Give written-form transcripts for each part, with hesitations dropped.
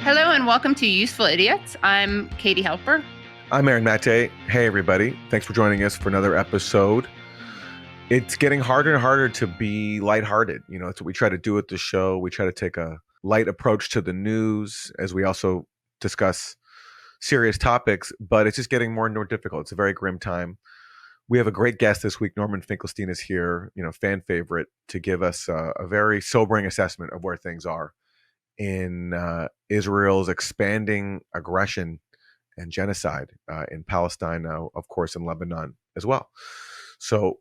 Hello and welcome to Useful Idiots. I'm Katie Helper. I'm Aaron Mate. Hey, everybody. Thanks for joining us for another episode. It's getting harder and harder to be lighthearted. You know, it's what we try to do at the show. We try to take a light approach to the news as we also discuss serious topics, but it's just getting more and more difficult. It's a very grim time. We have a great guest this week. Norman Finkelstein is here, fan favorite, to give us a very sobering assessment of where things are in Israel's expanding aggression and genocide in Palestine now, of course, in Lebanon as well. So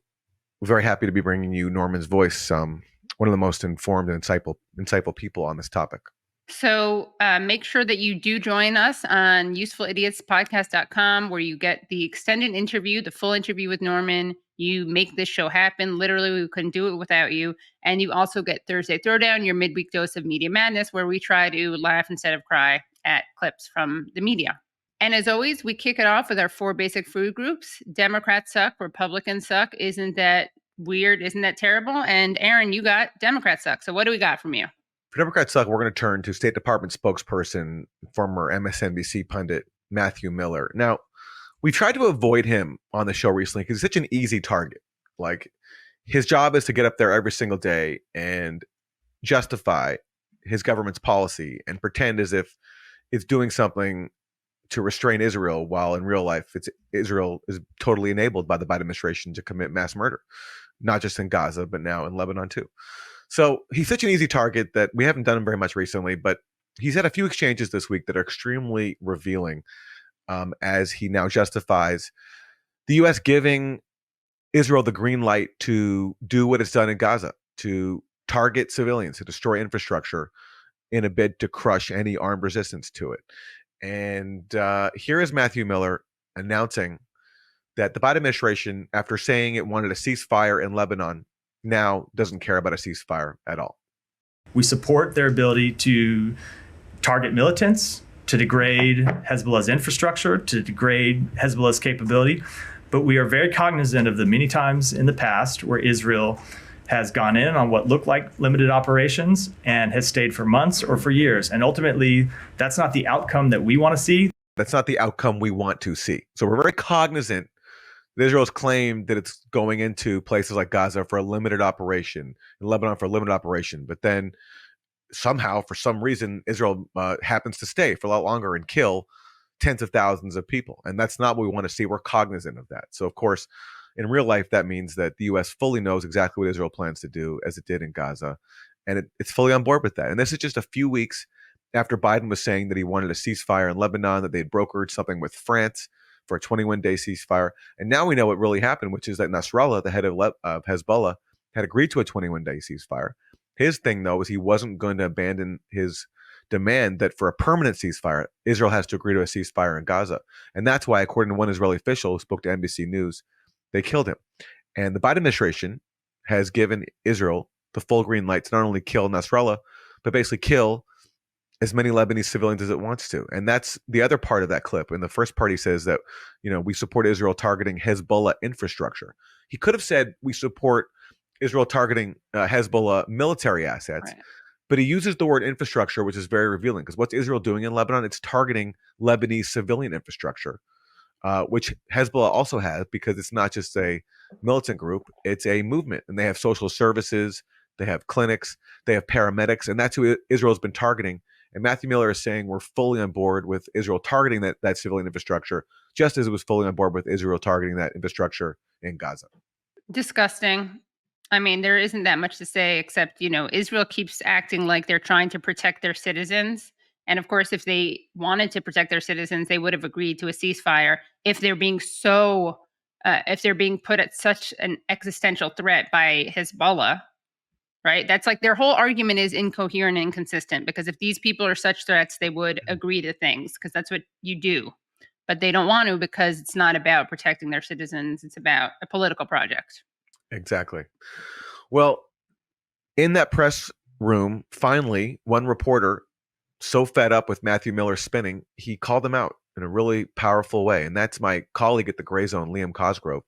we're very happy to be bringing you Norman's voice, one of the most informed and insightful people on this topic. So make sure that you do join us on usefulidiotspodcast.com, where you get the extended interview, the full interview with Norman. You make this show happen. Literally, we couldn't do it without you. And you also get Thursday Throwdown, your midweek dose of media madness, where we try to laugh instead of cry at clips from the media. And as always, we kick it off with our 4 basic food groups. Democrats suck, Republicans suck. Isn't that weird? Isn't that terrible? And Aaron, you got Democrats suck. So what do we got from you? For Democrats suck, we're going to turn to State Department spokesperson, former MSNBC pundit Matthew Miller. Now, we tried to avoid him on the show recently because he's such an easy target. Like, his job is to get up there every single day and justify his government's policy and pretend as if it's doing something to restrain Israel, while in real life, Israel is totally enabled by the Biden administration to commit mass murder, not just in Gaza, but now in Lebanon too. So he's such an easy target that we haven't done him very much recently, but he's had a few exchanges this week that are extremely revealing as he now justifies the U.S. giving Israel the green light to do what it's done in Gaza, to target civilians, to destroy infrastructure in a bid to crush any armed resistance to it. And here is Matthew Miller announcing that the Biden administration, after saying it wanted a ceasefire in Lebanon, now doesn't care about a ceasefire at all. We support their ability to target militants, to degrade Hezbollah's infrastructure, to degrade Hezbollah's capability. But we are very cognizant of the many times in the past where Israel has gone in on what looked like limited operations and has stayed for months or for years. And ultimately, that's not the outcome that we want to see. That's not the outcome we want to see. So we're very cognizant that Israel's claimed that it's going into places like Gaza for a limited operation, in Lebanon for a limited operation. But then somehow, for some reason, Israel happens to stay for a lot longer and kill tens of thousands of people. And that's not what we want to see. We're cognizant of that. So, of course, in real life, that means that the U.S. fully knows exactly what Israel plans to do, as it did in Gaza. And it's fully on board with that. And this is just a few weeks after Biden was saying that he wanted a ceasefire in Lebanon, that they'd brokered something with France for a 21-day ceasefire. And now we know what really happened, which is that Nasrallah, the head of Hezbollah, had agreed to a 21-day ceasefire. His thing, though, is he wasn't going to abandon his demand that for a permanent ceasefire, Israel has to agree to a ceasefire in Gaza. And that's why, according to one Israeli official who spoke to NBC News, they killed him. And the Biden administration has given Israel the full green light to not only kill Nasrallah, but basically kill as many Lebanese civilians as it wants to. And that's the other part of that clip. In the first part, he says that, we support Israel targeting Hezbollah infrastructure. He could have said we support Israel targeting Hezbollah military assets, right. But he uses the word infrastructure, which is very revealing, because what's Israel doing in Lebanon? It's targeting Lebanese civilian infrastructure, which Hezbollah also has, because it's not just a militant group, it's a movement. And they have social services, they have clinics, they have paramedics, and that's who Israel's been targeting. And Matthew Miller is saying we're fully on board with Israel targeting that civilian infrastructure, just as it was fully on board with Israel targeting that infrastructure in Gaza. Disgusting. I mean, there isn't that much to say except, Israel keeps acting like they're trying to protect their citizens. And of course, if they wanted to protect their citizens, they would have agreed to a ceasefire. If they're being if they're being put at such an existential threat by Hezbollah, right? That's like their whole argument is incoherent and inconsistent, because if these people are such threats, they would agree to things, because that's what you do. But they don't want to, because it's not about protecting their citizens. It's about a political project. Exactly. Well, in that press room, finally, one reporter, so fed up with Matthew Miller spinning, he called him out in a really powerful way. And that's my colleague at the Gray Zone, Liam Cosgrove.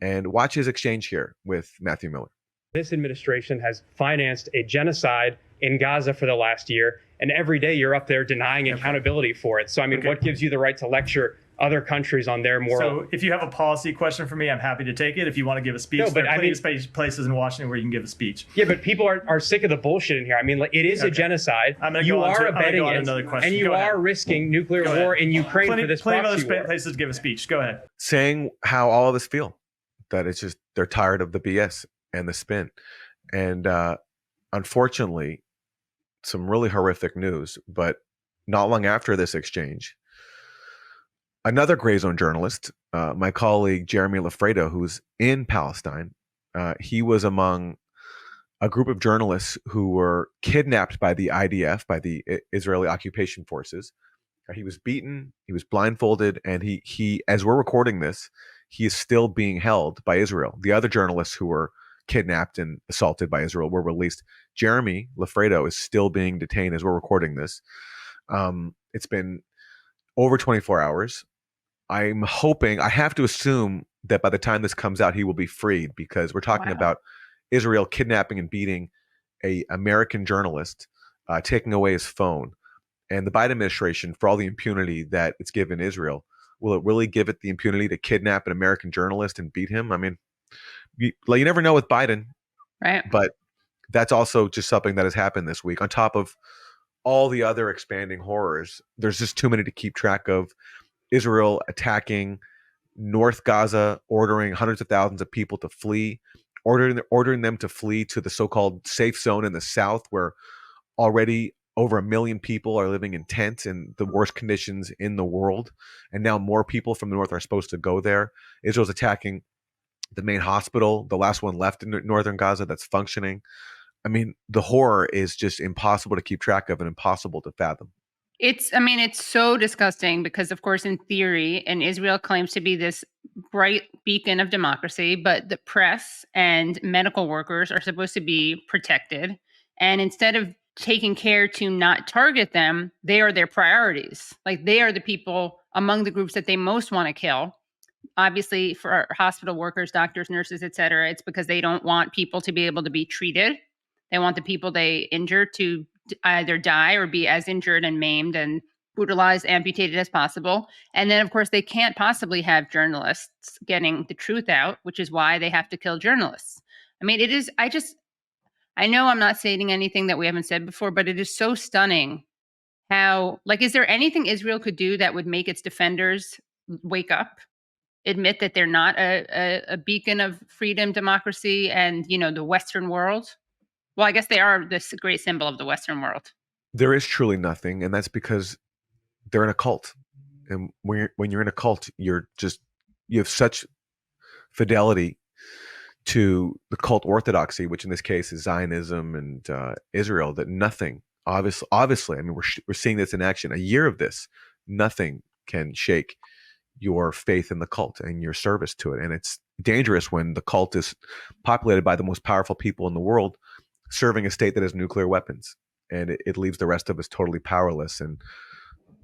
And watch his exchange here with Matthew Miller. This administration has financed a genocide in Gaza for the last year, and every day you're up there denying accountability for it. So, I mean, what gives you the right to lecture other countries on their moral? So if you have a policy question for me, I'm happy to take it. If you want to give a speech, there are plenty of places in Washington where you can give a speech. Yeah, but people are sick of the bullshit in here. I mean, like, it is a genocide. You are abetting it, and you are risking nuclear war in Ukraine for this proxy war. Plenty of other places to give a speech. Go ahead. Saying how all of us feel, that it's just they're tired of the BS and the spin. And unfortunately, some really horrific news, but not long after this exchange, another gray zone journalist, my colleague Jeremy Lafredo, who's in Palestine, he was among a group of journalists who were kidnapped by the IDF, by the Israeli occupation forces. He was beaten, he was blindfolded, and he, as we're recording this, he is still being held by Israel. The other journalists who were kidnapped and assaulted by Israel were released. Jeremy Lafredo is still being detained as we're recording this. It's been over 24 hours. I'm hoping, I have to assume that by the time this comes out, he will be freed, because we're talking about Israel kidnapping and beating an American journalist, taking away his phone. And the Biden administration, for all the impunity that it's given Israel, will it really give it the impunity to kidnap an American journalist and beat him? I mean, you never know with Biden, right? But that's also just something that has happened this week. On top of all the other expanding horrors, there's just too many to keep track of. Israel attacking North Gaza, ordering hundreds of thousands of people to flee, ordering them to flee to the so-called safe zone in the south, where already over 1 million people are living in tents in the worst conditions in the world. And now more people from the north are supposed to go there. Israel's attacking the main hospital, the last one left in northern Gaza that's functioning. I mean, the horror is just impossible to keep track of and impossible to fathom. It's so disgusting because, of course, in theory, and Israel claims to be this bright beacon of democracy, but the press and medical workers are supposed to be protected. And instead of taking care to not target them, they are their priorities. Like, they are the people among the groups that they most want to kill. Obviously, for hospital workers, doctors, nurses, et cetera, it's because they don't want people to be able to be treated. They want the people they injure to either die or be as injured and maimed and brutalized, amputated as possible. And then, of course, they can't possibly have journalists getting the truth out, which is why they have to kill journalists. I mean, it is, I know I'm not stating anything that we haven't said before, but it is so stunning how, like, is there anything Israel could do that would make its defenders wake up, admit that they're not a beacon of freedom, democracy, and, the Western world? Well, I guess they are this great symbol of the Western world. There is truly nothing, and that's because they're in a cult. And when you're in a cult, you have such fidelity to the cult orthodoxy, which in this case is Zionism and Israel, that nothing, obviously, I mean, we're seeing this in action. A year of this, nothing can shake your faith in the cult and your service to it. And it's dangerous when the cult is populated by the most powerful people in the world, serving a state that has nuclear weapons, and it leaves the rest of us totally powerless. And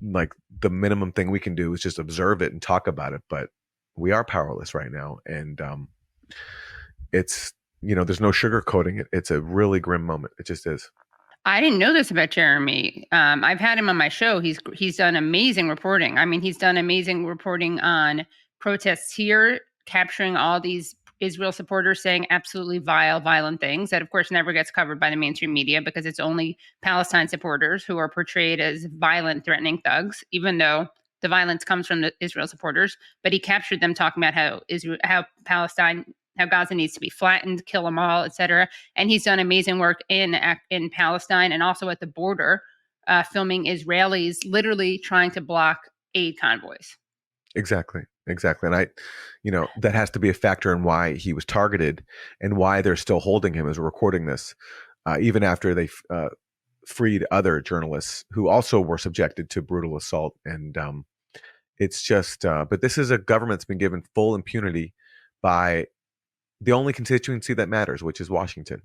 like, the minimum thing we can do is just observe it and talk about it, but we are powerless right now. And it's, there's no sugarcoating it. It's a really grim moment. It just is. I didn't know this about Jeremy. I've had him on my show. He's done amazing reporting. I mean, he's done amazing reporting on protests here, capturing all these Israel supporters saying absolutely vile, violent things that, of course, never gets covered by the mainstream media because it's only Palestine supporters who are portrayed as violent, threatening thugs, even though the violence comes from the Israel supporters. But he captured them talking about how Gaza needs to be flattened, kill them all, etc. And he's done amazing work in Palestine and also at the border, filming Israelis literally trying to block aid convoys. Exactly. And that has to be a factor in why he was targeted and why they're still holding him as we're recording this, even after they freed other journalists who also were subjected to brutal assault. And it's just, but this is a government that's been given full impunity by the only constituency that matters, which is Washington.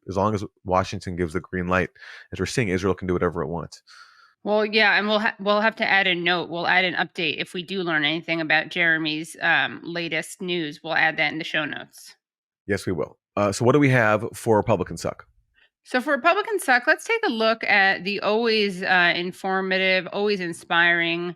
As long as Washington gives the green light, as we're seeing, Israel can do whatever it wants. Well, yeah, and we'll have to add a note. We'll add an update if we do learn anything about Jeremy's latest news. We'll add that in the show notes. Yes, we will. So what do we have for Republican Suck? So for Republican suck, let's take a look at the always informative, always inspiring,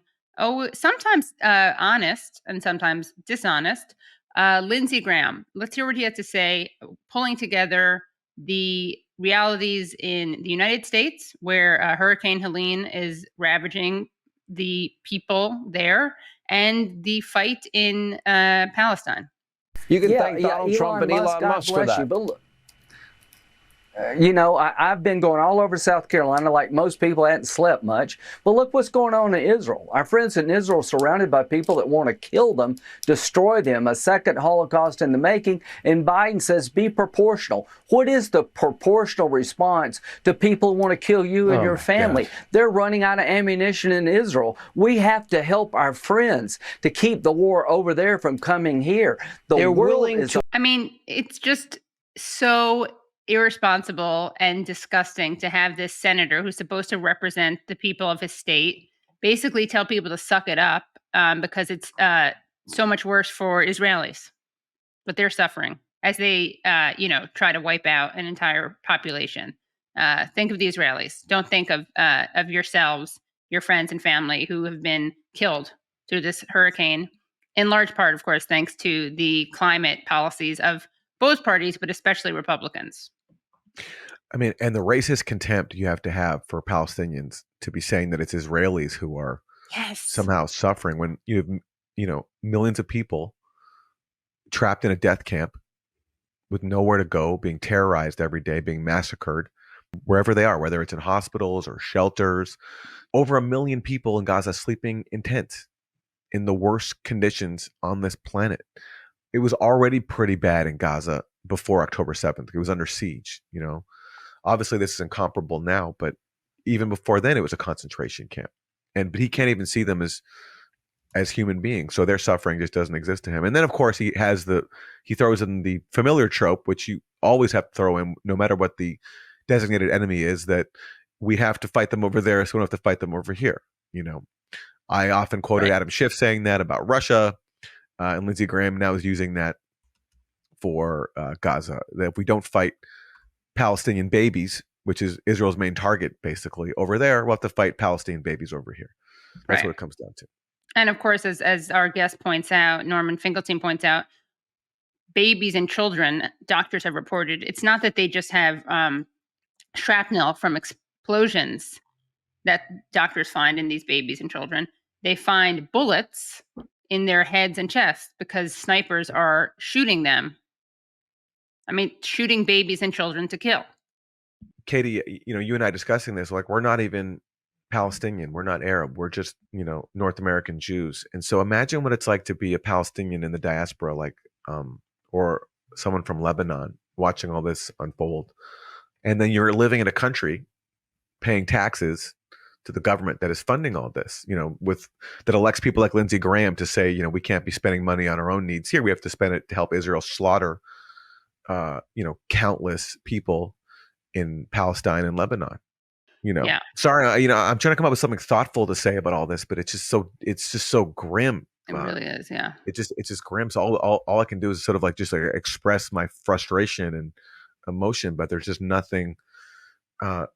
sometimes honest and sometimes dishonest, Lindsey Graham. Let's hear what he had to say, pulling together the realities in the United States, where Hurricane Helene is ravaging the people there, and the fight in Palestine. You can thank Donald Trump and Elon Musk for that. You know, I've been going all over South Carolina like most people. I hadn't slept much. But look what's going on in Israel. Our friends in Israel are surrounded by people that want to kill them, destroy them, a second Holocaust in the making. And Biden says, be proportional. What is the proportional response to people who want to kill you and your family? God. They're running out of ammunition in Israel. We have to help our friends to keep the war over there from coming here. They're willing to. I mean, it's just so irresponsible and disgusting to have this senator who's supposed to represent the people of his state basically tell people to suck it up because it's so much worse for Israelis, but they're suffering as they try to wipe out an entire population. Think of the Israelis. Don't think of yourselves, your friends and family who have been killed through this hurricane, in large part, of course, thanks to the climate policies of both parties, but especially Republicans. I mean, and the racist contempt you have to have for Palestinians to be saying that it's Israelis who are somehow suffering when you have, millions of people trapped in a death camp with nowhere to go, being terrorized every day, being massacred wherever they are, whether it's in hospitals or shelters. Over 1 million people in Gaza sleeping in tents in the worst conditions on this planet. It was already pretty bad in Gaza before October 7th. It was under siege, Obviously, this is incomparable now, but even before then, it was a concentration camp. But he can't even see them as human beings, so their suffering just doesn't exist to him. And then, of course, he throws in the familiar trope, which you always have to throw in, no matter what the designated enemy is, that we have to fight them over there, so we don't have to fight them over here. I often quoted Adam Schiff saying that about Russia. And Lindsey Graham now is using that for Gaza, that if we don't fight Palestinian babies, which is Israel's main target, basically, over there, we'll have to fight Palestinian babies over here. That's what it comes down to. And of course, as our guest points out, Norman Finkelstein points out, babies and children, doctors have reported, it's not that they just have shrapnel from explosions that doctors find in these babies and children. They find bullets in their heads and chests because snipers are shooting them. I mean, shooting babies and children to kill. Katie, you and I discussing this, like, we're not even Palestinian. We're not Arab. We're just, North American Jews. And so imagine what it's like to be a Palestinian in the diaspora, or someone from Lebanon watching all this unfold. And then you're living in a country paying taxes to the government that is funding all this, that elects people like Lindsey Graham to say, we can't be spending money on our own needs here. We have to spend it to help Israel slaughter, countless people in Palestine and Lebanon. Sorry, I'm trying to come up with something thoughtful to say about all this, but it's just so grim. It really is, yeah. It's just grim. So all I can do is sort of express my frustration and emotion, but there's just nothing. Words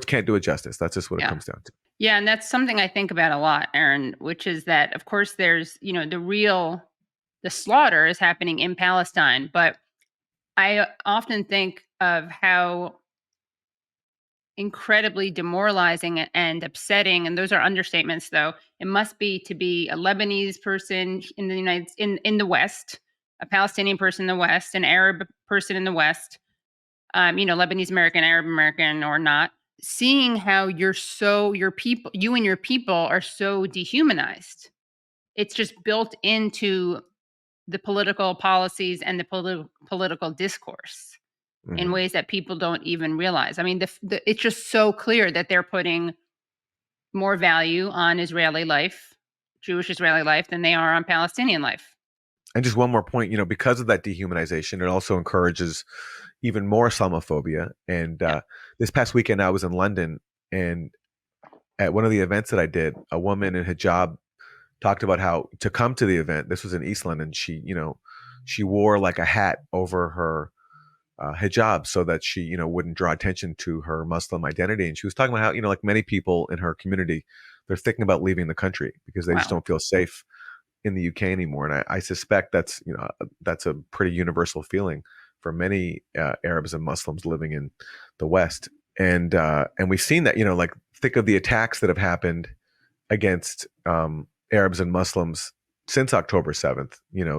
can't do it justice. That's just what it comes down to. Yeah, and that's something I think about a lot, Aaron, which is that, of course, there's, the slaughter is happening in Palestine, but I often think of how incredibly demoralizing and upsetting, and those are understatements, though, it must be to be a Lebanese person in the in the West, a Palestinian person in the West, an Arab person in the West, Lebanese American, Arab American, or not, seeing how you and your people are so dehumanized. It's just built into the political policies and the political discourse in ways that people don't even realize. I mean, it's just so clear that they're putting more value on Israeli life, Jewish Israeli life, than they are on Palestinian life. And just one more point, because of that dehumanization, it also encourages even more Islamophobia. And this past weekend, I was in London, and at one of the events that I did, a woman in hijab talked about how to come to the event. This was in East London. She wore like a hat over her hijab so that she, wouldn't draw attention to her Muslim identity. And she was talking about how, like many people in her community, they're thinking about leaving the country because they just don't feel safe in the UK anymore. And I suspect that's a pretty universal feeling for many Arabs and Muslims living in the West. And we've seen that, like think of the attacks that have happened against Arabs and Muslims since October 7th,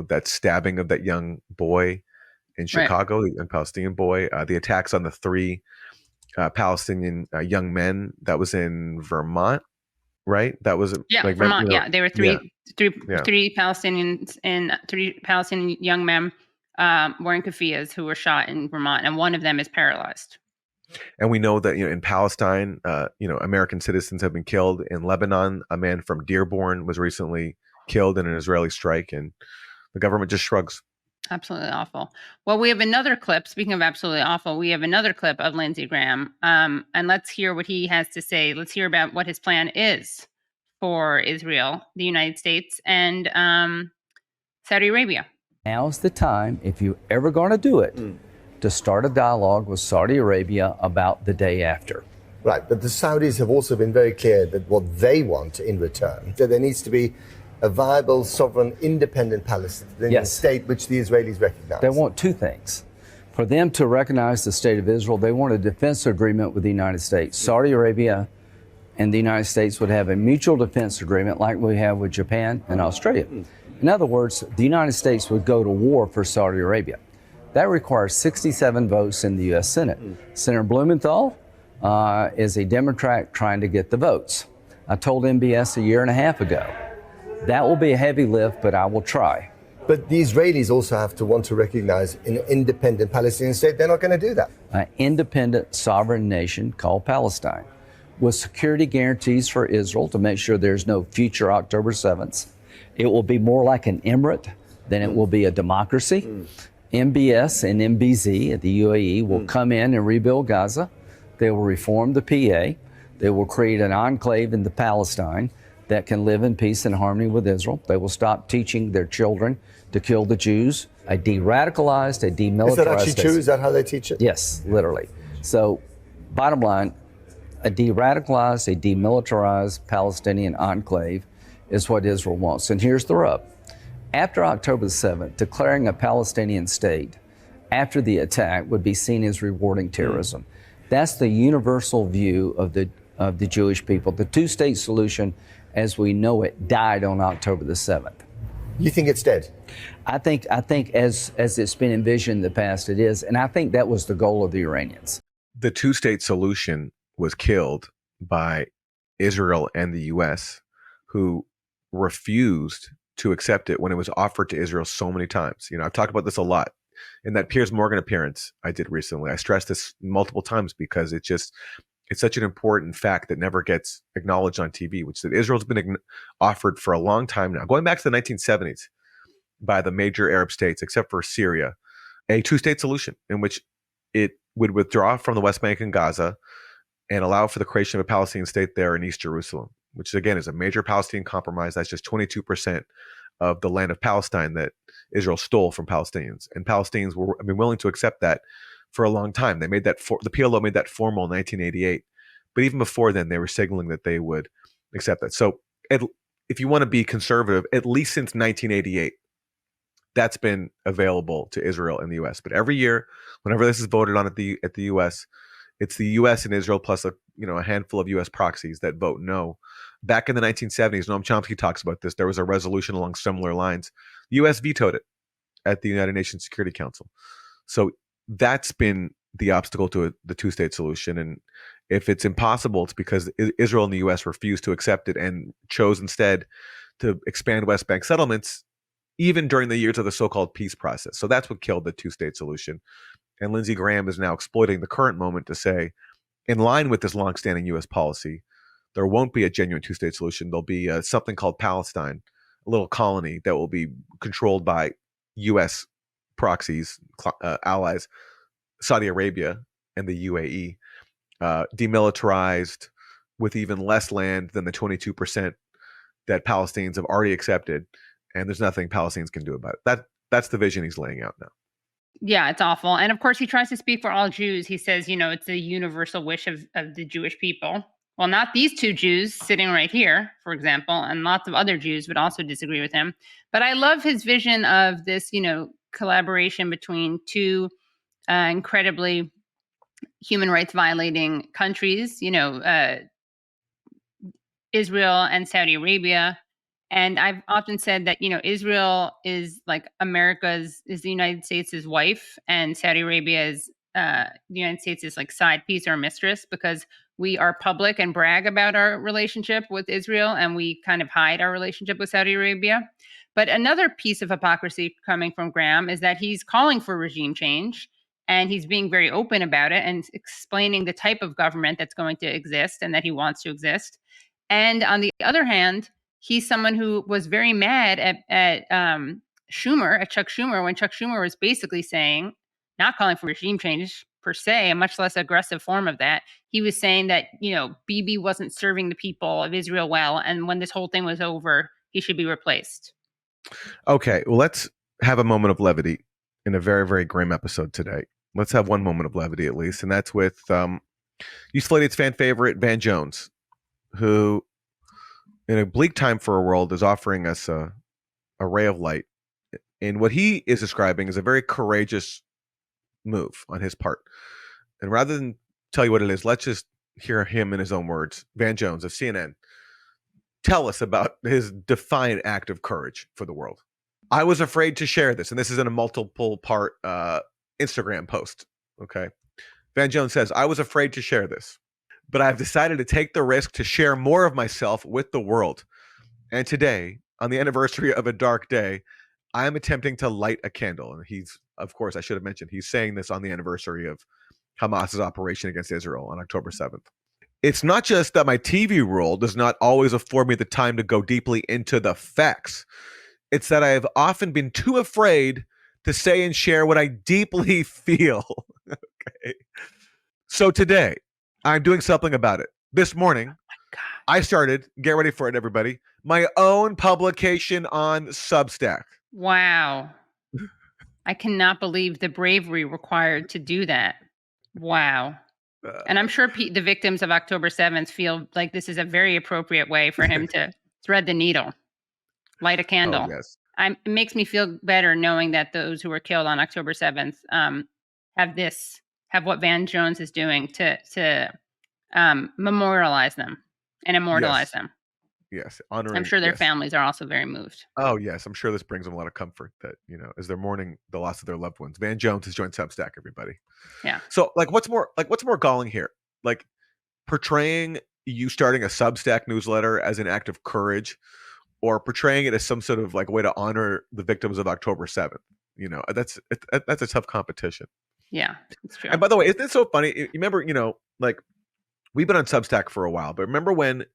that stabbing of that young boy in Chicago, the young Palestinian boy, the attacks on the 3 Palestinian young men, that was in Vermont, right? That was Vermont. There were three Palestinians and 3 Palestinian young men wearing keffiyehs who were shot in Vermont, and one of them is paralyzed. And we know that in Palestine, American citizens have been killed. In Lebanon, a man from Dearborn was recently killed in an Israeli strike, and the government just shrugs. Absolutely awful. Well, we have another clip. Speaking of absolutely awful, we have another clip of Lindsey Graham, and let's hear what he has to say. Let's hear about what his plan is for Israel, the United States, and Saudi Arabia. Now's the time, if you're ever going to do it, to start a dialogue with Saudi Arabia about the day after. Right, but the Saudis have also been very clear that what they want in return, that there needs to be a viable, sovereign, independent Palestinian state which the Israelis recognize. They want 2 things. For them to recognize the state of Israel, they want a defense agreement with the United States. Saudi Arabia and the United States would have a mutual defense agreement like we have with Japan and Australia. In other words, the United States would go to war for Saudi Arabia. That requires 67 votes in the U.S. Senate. Senator Blumenthal is a Democrat trying to get the votes. I told MBS a year and a half ago, that will be a heavy lift, but I will try. But the Israelis also have to want to recognize an independent Palestinian state. They're not going to do that. An independent sovereign nation called Palestine, with security guarantees for Israel to make sure there's no future October 7th. It will be more like an emirate than it will be a democracy. MBS and MBZ at the UAE will come in and rebuild Gaza. They will reform the PA. They will create an enclave in the Palestine that can live in peace and harmony with Israel. They will stop teaching their children to kill the Jews. A de-radicalized, a demilitarized... Is that actually true? Is that how they teach it? Yes, literally. So, bottom line, a de-radicalized, a demilitarized Palestinian enclave is what Israel wants. And here's the rub. After October 7th, declaring a Palestinian state after the attack would be seen as rewarding terrorism. That's the universal view of the Jewish people. The 2-state solution, as we know it, died on October the 7th. You think it's dead? I think as it's been envisioned in the past, it is. And I think that was the goal of the Iranians. The 2-state solution was killed by Israel and the U.S., who refused to accept it when it was offered to Israel so many times. I've talked about this a lot. In that Piers Morgan appearance I did recently, I stressed this multiple times because it's such an important fact that never gets acknowledged on TV, which is that Israel's been offered for a long time now, going back to the 1970s, by the major Arab states, except for Syria, a 2-state solution in which it would withdraw from the West Bank and Gaza and allow for the creation of a Palestinian state there in East Jerusalem, which again is a major Palestinian compromise. That's just 22% of the land of Palestine that Israel stole from Palestinians. And Palestinians have been willing to accept that for a long time. They made that the PLO made that formal in 1988. But even before then, they were signaling that they would accept that. So if you want to be conservative, at least since 1988, that's been available to Israel and the U.S. But every year, whenever this is voted on at the U.S., it's the U.S. and Israel plus a handful of U.S. proxies that vote no. Back in the 1970s, Noam Chomsky talks about this. There was a resolution along similar lines. The U.S. vetoed it at the United Nations Security Council. So that's been the obstacle to the 2-state solution. And if it's impossible, it's because Israel and the U.S. refused to accept it and chose instead to expand West Bank settlements, even during the years of the so-called peace process. So that's what killed the 2-state solution. And Lindsey Graham is now exploiting the current moment to say, in line with this longstanding U.S. policy, there won't be a genuine 2-state solution. There'll be something called Palestine, a little colony that will be controlled by U.S. proxies, allies, Saudi Arabia and the UAE, demilitarized with even less land than the 22% that Palestinians have already accepted. And there's nothing Palestinians can do about it. That's the vision he's laying out now. Yeah, it's awful. And of course, he tries to speak for all Jews. He says, it's a universal wish of the Jewish people. Well, not these two Jews sitting right here, for example, and lots of other Jews would also disagree with him. But I love his vision of this, collaboration between two incredibly human rights violating countries, Israel and Saudi Arabia. And I've often said that, Israel is like is the United States' wife, and Saudi Arabia is the United States is like side piece or mistress, because we are public and brag about our relationship with Israel, and we kind of hide our relationship with Saudi Arabia. But another piece of hypocrisy coming from Graham is that he's calling for regime change, and he's being very open about it and explaining the type of government that's going to exist and that he wants to exist. And on the other hand, he's someone who was very mad at Chuck Schumer, when Chuck Schumer was basically saying, not calling for regime change per se, a much less aggressive form of that. He was saying that, Bibi wasn't serving the people of Israel well, and when this whole thing was over, he should be replaced. Okay, well, let's have a moment of levity in a very, very grim episode today. Let's have one moment of levity at least, and that's with Slate's fan favorite, Van Jones, who, in a bleak time for a world, is offering us a ray of light. And what he is describing is a very courageous move on his part. And rather than tell you what it is, let's just hear him in his own words. Van Jones of CNN, tell us about his defiant act of courage for the world. I was afraid to share this, and this is in a multiple part Instagram post. Okay. Van Jones says, I was afraid to share this, but I've decided to take the risk to share more of myself with the world. And today, on the anniversary of a dark day, I am attempting to light a candle. And he's, of course, I should have mentioned, he's saying this on the anniversary of Hamas's operation against Israel on October 7th. It's not just that my TV role does not always afford me the time to go deeply into the facts. It's that I have often been too afraid to say and share what I deeply feel. Okay. So today, I'm doing something about it. This morning, I started, get ready for it, everybody, my own publication on Substack. Wow. I cannot believe the bravery required to do that. Wow. And I'm sure the victims of October 7th feel like this is a very appropriate way for him to thread the needle, light a candle. Oh, yes. It makes me feel better knowing that those who were killed on October 7th have what Van Jones is doing to memorialize them and immortalize them. Yes, honoring. I'm sure their families are also very moved. Oh, yes. I'm sure this brings them a lot of comfort that, as they're mourning the loss of their loved ones. Van Jones has joined Substack, everybody. Yeah. So, what's more galling here? Like, portraying you starting a Substack newsletter as an act of courage, or portraying it as some sort of way to honor the victims of October 7th. That's a tough competition. Yeah, it's true. And by the way, isn't it so funny? You remember, we've been on Substack for a while, but remember when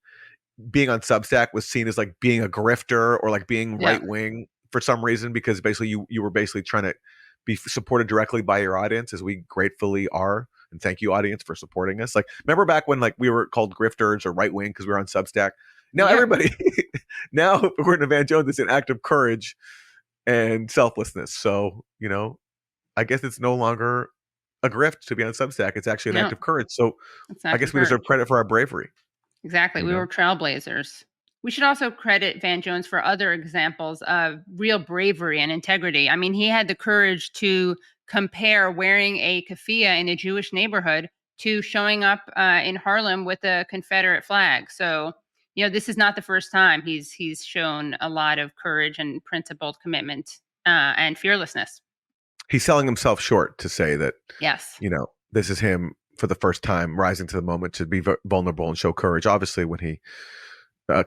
being on Substack was seen as being a grifter or being right wing for some reason, because basically you were basically trying to be supported directly by your audience, as we gratefully are, and thank you, audience, for supporting us. Remember back when we were called grifters or right wing because we were on Substack. Now everybody, now according to Van Jones, it's an act of courage and selflessness. So I guess it's no longer a grift to be on Substack. It's actually an act of courage. So I guess we deserve credit for our bravery. Exactly. We were trailblazers. We should also credit Van Jones for other examples of real bravery and integrity. I mean, he had the courage to compare wearing a keffiyeh in a Jewish neighborhood to showing up in Harlem with a Confederate flag. So, this is not the first time he's shown a lot of courage and principled commitment and fearlessness. He's selling himself short to say that, yes, this is him for the first time rising to the moment to be vulnerable and show courage. Obviously, when he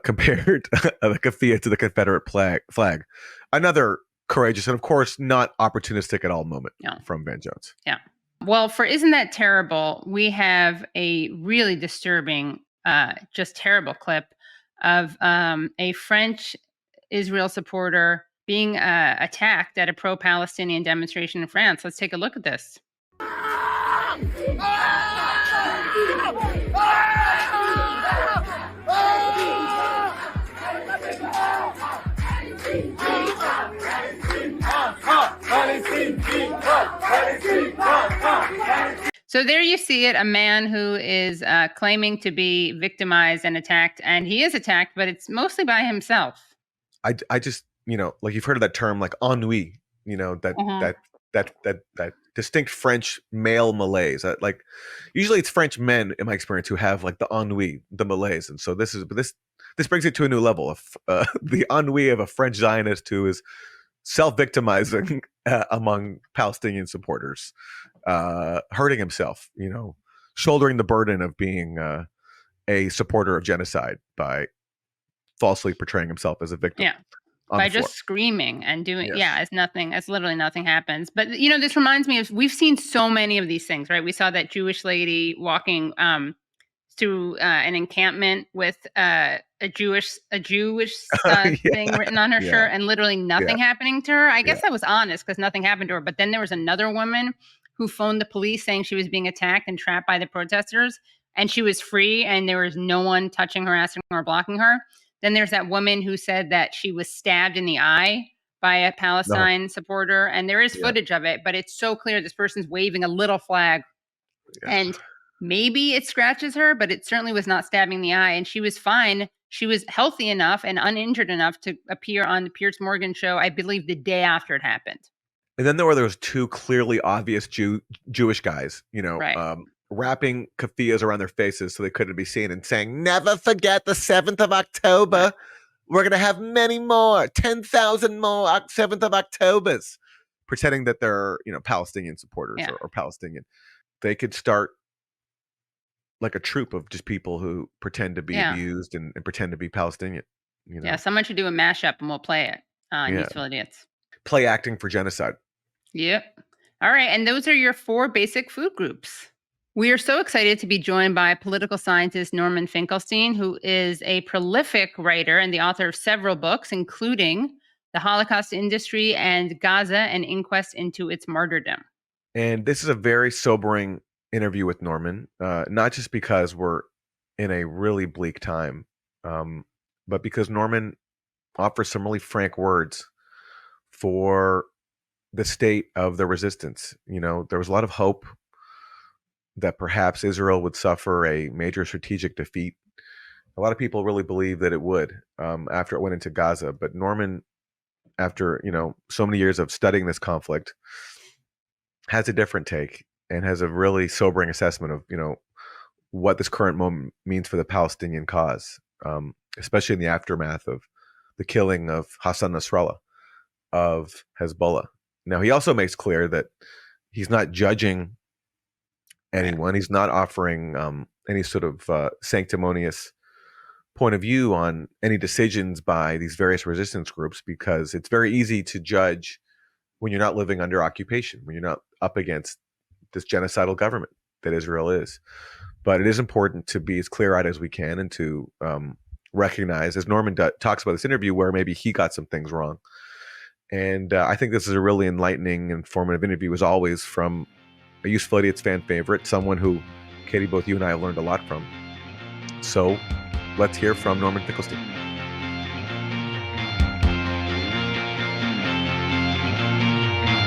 compared the keffiyeh to the Confederate flag. Another courageous and, of course, not opportunistic at all moment from Van Jones. Yeah. Well, for Isn't That Terrible, we have a really disturbing, just terrible clip of a French Israel supporter being attacked at a pro-Palestinian demonstration in France. Let's take a look at this. So there you see it, a man who is claiming to be victimized and attacked, and he is attacked, but it's mostly by himself. I just, like you've heard of that term, like ennui, that distinct French male malaise. Like usually it's French men, in my experience, who have like the ennui, the malaise, and so this brings it to a new level of the ennui of a French Zionist who is self-victimizing among Palestinian supporters, hurting himself, shouldering the burden of being a supporter of genocide by falsely portraying himself as a victim. Yeah. By just screaming and doing, as literally nothing happens. But, this reminds me of, we've seen so many of these things, right? We saw that Jewish lady walking through an encampment with a Jewish thing written on her shirt, and literally nothing happening to her. I guess that was honest, because nothing happened to her. But then there was another woman who phoned the police saying she was being attacked and trapped by the protesters, and she was free, and there was no one touching, harassing her, or blocking her. Then there's that woman who said that she was stabbed in the eye by a Palestine supporter, and there is footage of it, but it's so clear this person's waving a little flag, and maybe it scratches her, but it certainly was not stabbing the eye, and she was fine. She was healthy enough and uninjured enough to appear on the Piers Morgan show, I believe, the day after it happened. And then there were those two clearly obvious Jewish guys, wrapping keffiyehs around their faces so they couldn't be seen, and saying, "Never forget the 7th of October. We're going to have many more, 10,000 more 7th of Octobers," pretending that they're, Palestinian supporters or Palestinian. They could start like a troop of just people who pretend to be abused and pretend to be Palestinian. Yeah, someone should do a mashup and we'll play it on Useful Idiots. Play acting for genocide. Yep. All right. And those are your 4 basic food groups. We are so excited to be joined by political scientist Norman Finkelstein, who is a prolific writer and the author of several books, including The Holocaust Industry and Gaza, an Inquest into Its Martyrdom. And this is a very sobering interview with Norman, not just because we're in a really bleak time, but because Norman offers some really frank words for the state of the resistance. There was a lot of hope that perhaps Israel would suffer a major strategic defeat. A lot of people really believe that it would after it went into Gaza. But Norman, after so many years of studying this conflict, has a different take and has a really sobering assessment of what this current moment means for the Palestinian cause, especially in the aftermath of the killing of Hassan Nasrallah of Hezbollah. Now, he also makes clear that he's not judging anyone. He's not offering any sort of sanctimonious point of view on any decisions by these various resistance groups, because it's very easy to judge when you're not living under occupation, when you're not up against this genocidal government that Israel is. But it is important to be as clear-eyed as we can and to recognize, as Norman talks about this interview, where maybe he got some things wrong. And I think this is a really enlightening, informative interview, as always, from a Useful Idiots fan favorite, someone who, Katie, both you and I have learned a lot from. So let's hear from Norman Finkelstein.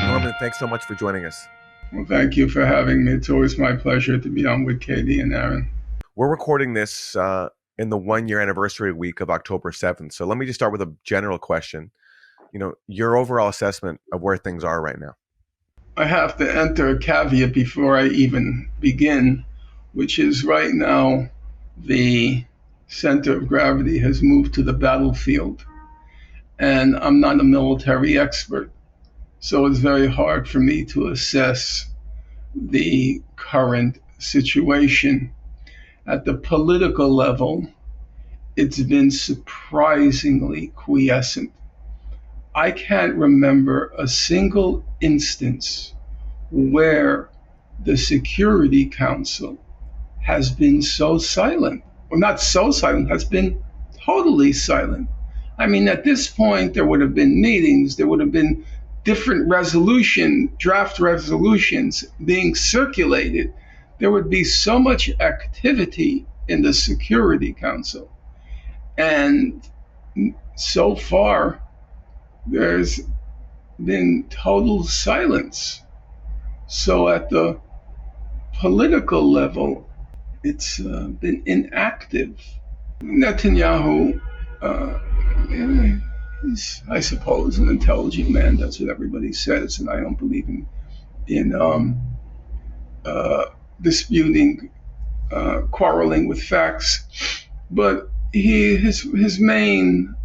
Norman, thanks so much for joining us. Well, thank you for having me. It's always my pleasure to be on with Katie and Aaron. We're recording this in the 1-year anniversary week of October 7th. So let me just start with a general question. Your overall assessment of where things are right now. I have to enter a caveat before I even begin, which is right now the center of gravity has moved to the battlefield. And I'm not a military expert, so it's very hard for me to assess the current situation. At the political level, it's been surprisingly quiescent. I can't remember a single instance where the Security Council has been so silent, or not so silent, has been totally silent. I mean, at this point, there would have been meetings, there would have been different draft resolutions being circulated. There would be so much activity in the Security Council. And so far, there's been total silence. So at the political level, it's been inactive. Netanyahu, he's, I suppose, an intelligent man. That's what everybody says, and I don't believe in disputing, quarreling with facts. But his main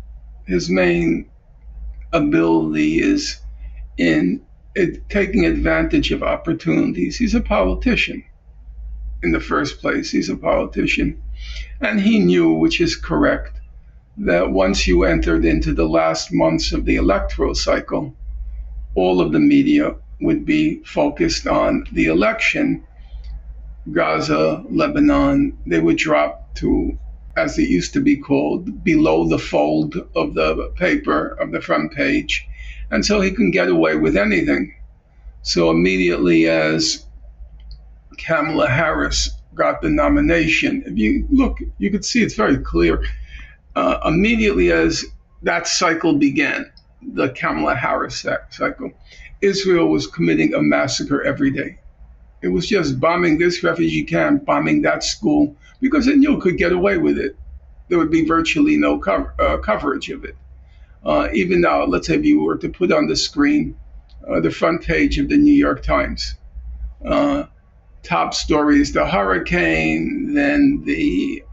ability is in taking advantage of opportunities. He's a politician. In the first place, he's a politician. And he knew, which is correct, that once you entered into the last months of the electoral cycle, all of the media would be focused on the election. Gaza, Lebanon, they would drop to, as it used to be called, below the fold of the paper, of the front page. And so he can get away with anything. So immediately as Kamala Harris got the nomination, if you look, you could see it's very clear. Immediately as that cycle began, the Kamala Harris cycle, Israel was committing a massacre every day. It was just bombing this refugee camp, bombing that school, because it knew it could get away with it. There would be virtually no coverage of it. Even now, let's say if you were to put on the screen the front page of the New York Times, top story is the hurricane, then the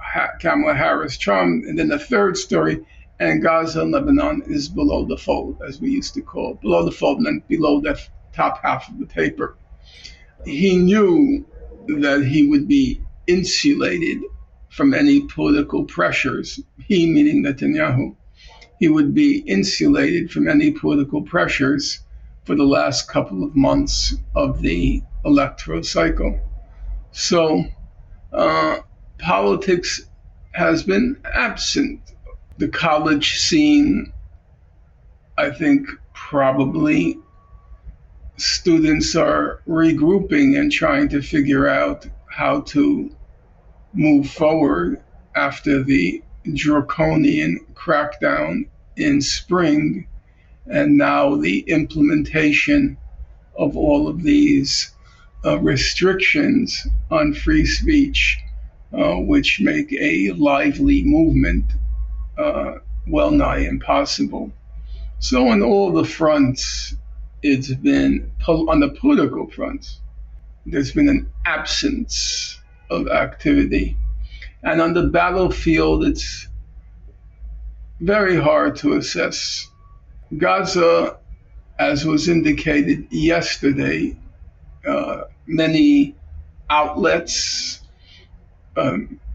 Kamala Harris Trump, and then the third story, and Gaza and Lebanon is below the fold, as we used to call it, below the fold, and then below that top half of the paper. He knew that he would be insulated from any political pressures. He, meaning Netanyahu, he would be insulated from any political pressures for the last couple of months of the electoral cycle. So politics has been absent. The college scene, I think probably students are regrouping and trying to figure out how to move forward after the draconian crackdown in spring, and now the implementation of all of these restrictions on free speech, which make a lively movement well nigh impossible. So on all the fronts, it's been, on the political front, there's been an absence of activity. And on the battlefield, it's very hard to assess. Gaza, as was indicated yesterday, many outlets,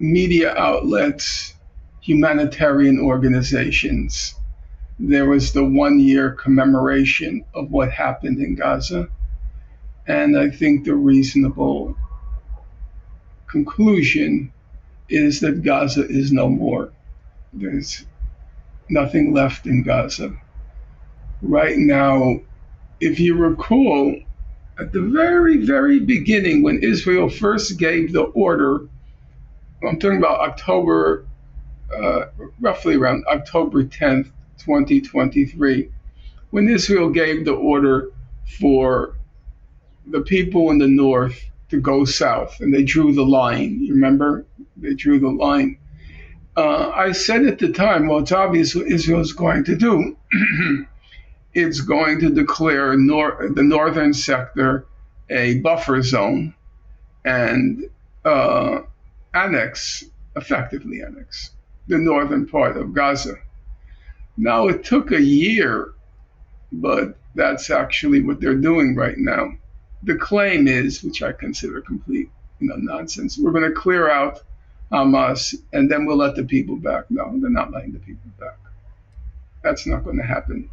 media outlets, humanitarian organizations, there was the 1-year commemoration of what happened in Gaza. And I think the reasonable conclusion is that Gaza is no more. There's nothing left in Gaza. Right now, if you recall, at the very, very beginning, when Israel first gave the order, I'm talking about October, roughly around October 10th, 2023, when Israel gave the order for the people in the north to go south, and they drew the line. You remember? They drew the line. I said at the time, well, it's obvious what Israel is going to do. It's going to declare the northern sector a buffer zone and effectively annex the northern part of Gaza. Now, it took a year, but that's actually what they're doing right now. The claim is, which I consider complete nonsense, we're going to clear out Hamas and then we'll let the people back. No, they're not letting the people back. That's not going to happen.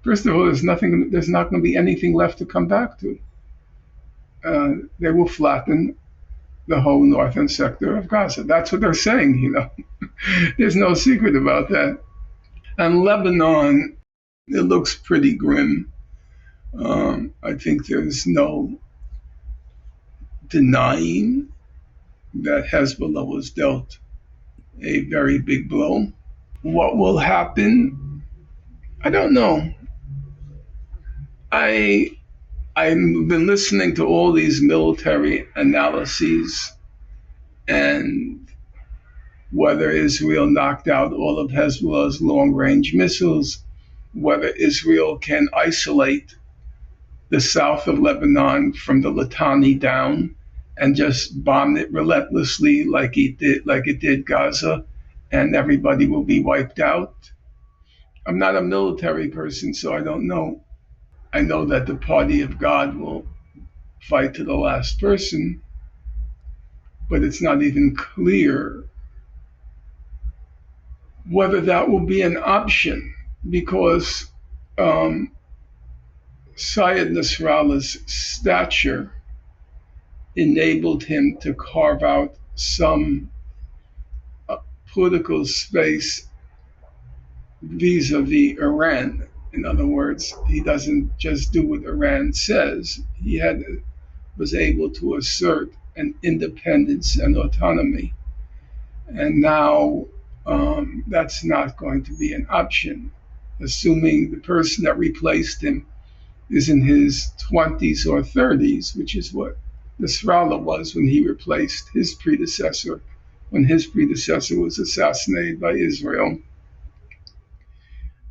First of all, there's not going to be anything left to come back to. They will flatten the whole northern sector of Gaza. That's what they're saying, There's no secret about that. And Lebanon, it looks pretty grim. I think there's no denying that Hezbollah was dealt a very big blow. What will happen? I don't know. I I've been listening to all these military analyses and whether Israel knocked out all of Hezbollah's long-range missiles, whether Israel can isolate the south of Lebanon from the Litani down and just bomb it relentlessly like it did Gaza, and everybody will be wiped out. I'm not a military person, so I don't know. I know that the party of God will fight to the last person, but it's not even clear whether that will be an option, because Syed Nasrallah's stature enabled him to carve out some political space vis-a-vis Iran. In other words, he doesn't just do what Iran says. He was able to assert an independence and autonomy. And now that's not going to be an option, assuming the person that replaced him is in his 20s or 30s, which is what Nasrallah was when he replaced his predecessor, when his predecessor was assassinated by Israel.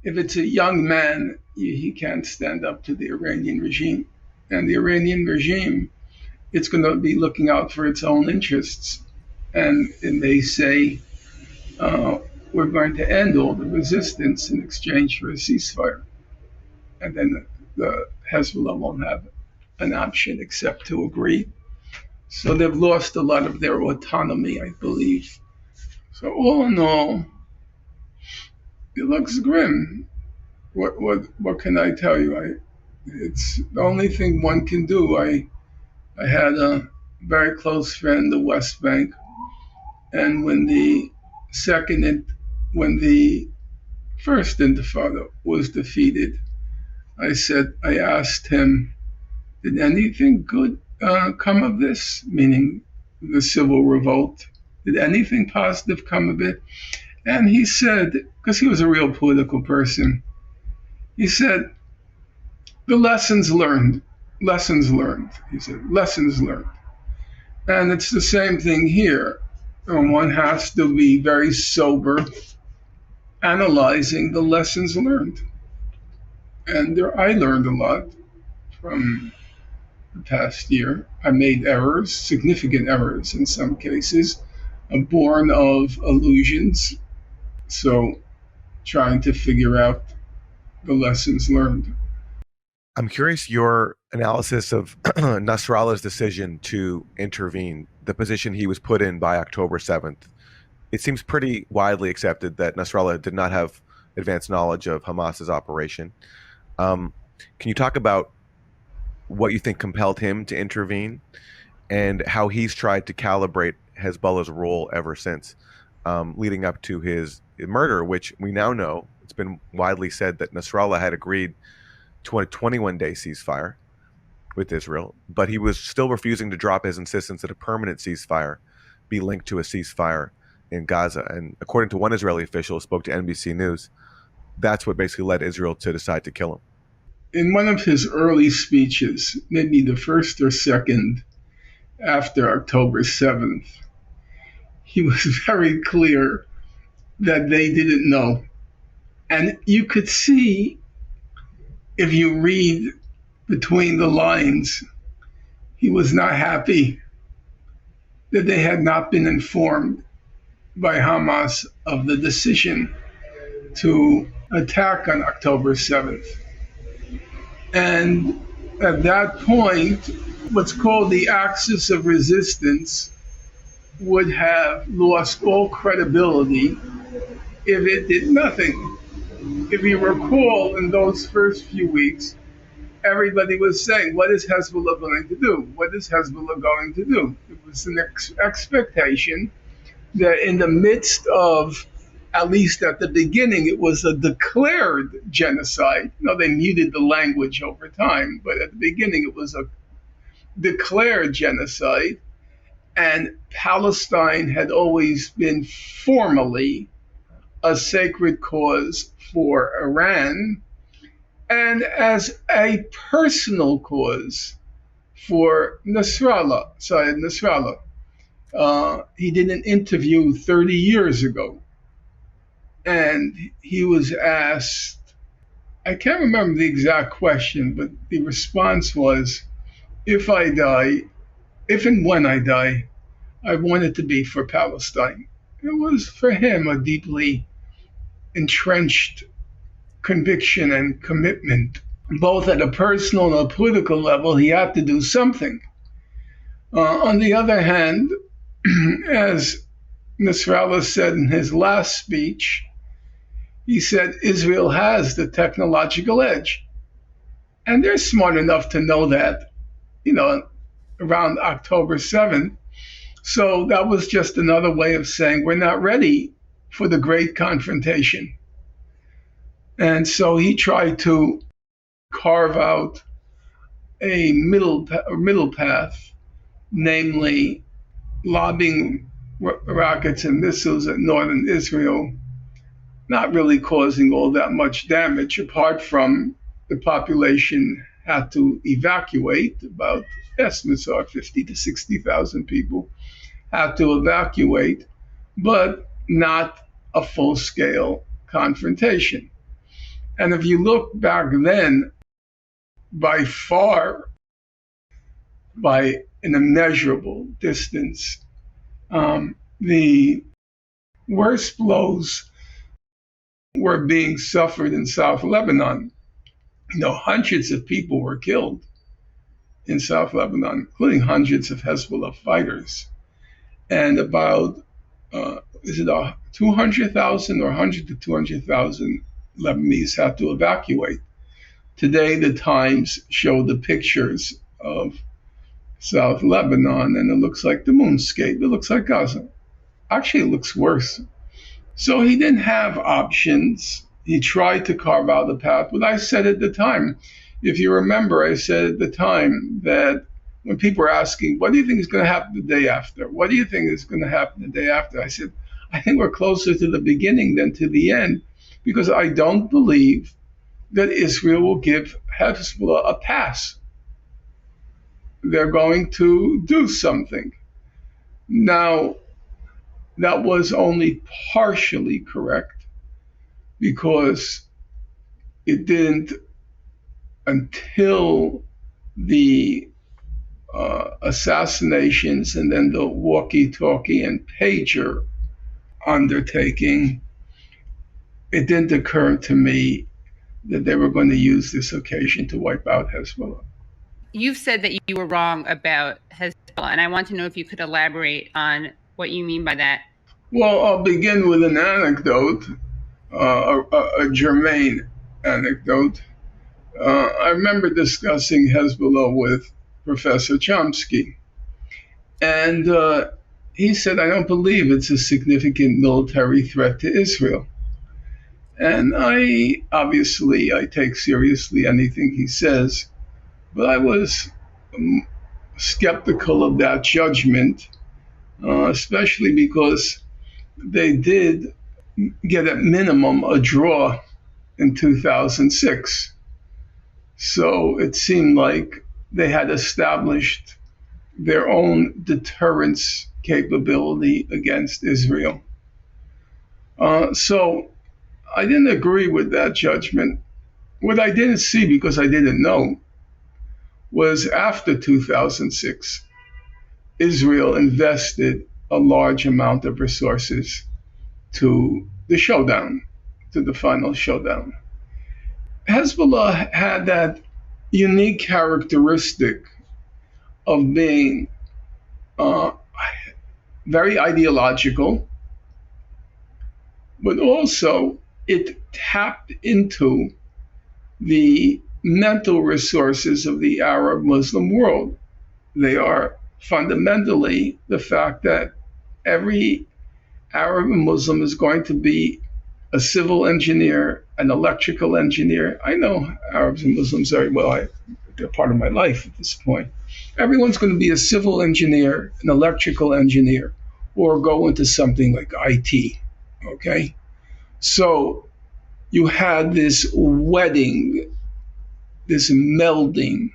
If it's a young man, he can't stand up to the Iranian regime. And the Iranian regime, it's going to be looking out for its own interests. And they say, we're going to end all the resistance in exchange for a ceasefire. And then the Hezbollah won't have an option except to agree. So they've lost a lot of their autonomy, I believe. So all in all, it looks grim. What can I tell you? It's the only thing one can do. I had a very close friend in the West Bank, and when the first Intifada was defeated, I asked him, did anything good come of this? Meaning the civil revolt. Did anything positive come of it? And he said, because he was a real political person, he said, the lessons learned. He said, lessons learned. And it's the same thing here. One has to be very sober, analyzing the lessons learned. And I learned a lot from the past year. I made errors, significant errors in some cases, born of illusions. So trying to figure out the lessons learned. I'm curious your analysis of Nasrallah's decision to intervene, the position he was put in by October 7th. It seems pretty widely accepted that Nasrallah did not have advanced knowledge of Hamas's operation. Can you talk about what you think compelled him to intervene and how he's tried to calibrate Hezbollah's role ever since, leading up to his murder, which we now know, it's been widely said that Nasrallah had agreed to a 21-day ceasefire with Israel, but he was still refusing to drop his insistence that a permanent ceasefire be linked to a ceasefire in Gaza. And according to one Israeli official who spoke to NBC News, that's what basically led Israel to decide to kill him. In one of his early speeches, maybe the first or second after October 7th, he was very clear that they didn't know. And you could see, if you read between the lines, he was not happy that they had not been informed by Hamas of the decision to attack on October 7th. And at that point, what's called the axis of resistance would have lost all credibility if it did nothing. If you recall, in those first few weeks, everybody was saying, what is Hezbollah going to do? What is Hezbollah going to do? It was an expectation that in the midst of, at least at the beginning, it was a declared genocide. They muted the language over time, but at the beginning it was a declared genocide. And Palestine had always been formally a sacred cause for Iran. as a personal cause for Nasrallah, Syed Nasrallah. He did an interview 30 years ago, and he was asked, I can't remember the exact question, but the response was, if and when I die, I want it to be for Palestine. It was for him a deeply entrenched conviction and commitment. Both at a personal and a political level, he had to do something. On the other hand, as Nasrallah said in his last speech, he said Israel has the technological edge. And they're smart enough to know that, around October 7th. So that was just another way of saying we're not ready for the great confrontation. And so he tried to carve out a middle path, namely lobbing rockets and missiles at northern Israel, not really causing all that much damage, apart from the population had to evacuate. About estimates are 50 to 60,000 people had to evacuate, but not a full-scale confrontation. And if you look back then, by far, by an immeasurable distance, the worst blows were being suffered in South Lebanon. Hundreds of people were killed in South Lebanon, including hundreds of Hezbollah fighters. And about, 200,000 or 100 to 200,000 Lebanese had to evacuate. Today, the Times showed the pictures of South Lebanon, and it looks like the moonscape. It looks like Gaza. Actually, it looks worse. So he didn't have options. He tried to carve out a path. But I said at the time, if you remember, I said at the time that when people were asking, what do you think is going to happen the day after? What do you think is going to happen the day after? I said, I think we're closer to the beginning than to the end, because I don't believe that Israel will give Hezbollah a pass. They're going to do something. Now, that was only partially correct, because it didn't until the assassinations and then the walkie-talkie and pager undertaking, it didn't occur to me that they were going to use this occasion to wipe out Hezbollah. You've said that you were wrong about Hezbollah, and I want to know if you could elaborate on what you mean by that. Well, I'll begin with an anecdote, a germane anecdote. I remember discussing Hezbollah with Professor Chomsky, and he said, I don't believe it's a significant military threat to Israel. And I take seriously anything he says, but I was skeptical of that judgment, especially because they did get at minimum a draw in 2006. So it seemed like they had established their own deterrence capability against Israel. So I didn't agree with that judgment. What I didn't see, because I didn't know, was after 2006, Israel invested a large amount of resources to the showdown, to the final showdown. Hezbollah had that unique characteristic of being very ideological, but also it tapped into the mental resources of the Arab Muslim world. They are fundamentally the fact that every Arab Muslim is going to be a civil engineer, an electrical engineer. I know Arabs and Muslims very well. They're part of my life at this point. Everyone's going to be a civil engineer, an electrical engineer, or go into something like IT, okay? So you had this wedding this melding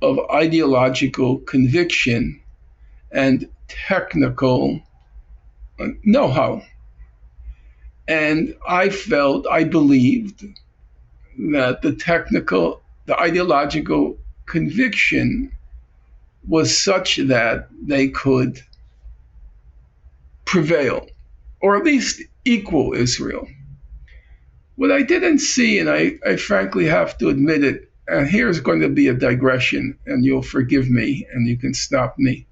of ideological conviction and technical know-how. And I believed that the ideological conviction was such that they could prevail, or at least equal Israel. What I didn't see, and I frankly have to admit it, and here's going to be a digression, and you'll forgive me, and you can stop me.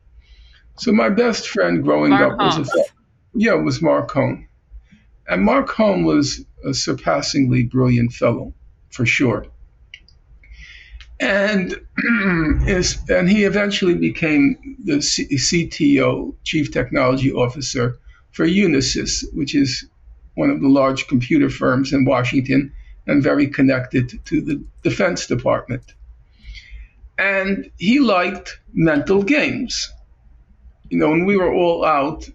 So my best friend growing up was Mark Cohn. And Mark Cohn was a surpassingly brilliant fellow, for sure. And he eventually became the CTO, Chief Technology Officer, for Unisys, which is one of the large computer firms in Washington and very connected to the Defense Department. And he liked mental games. You know, when we were all out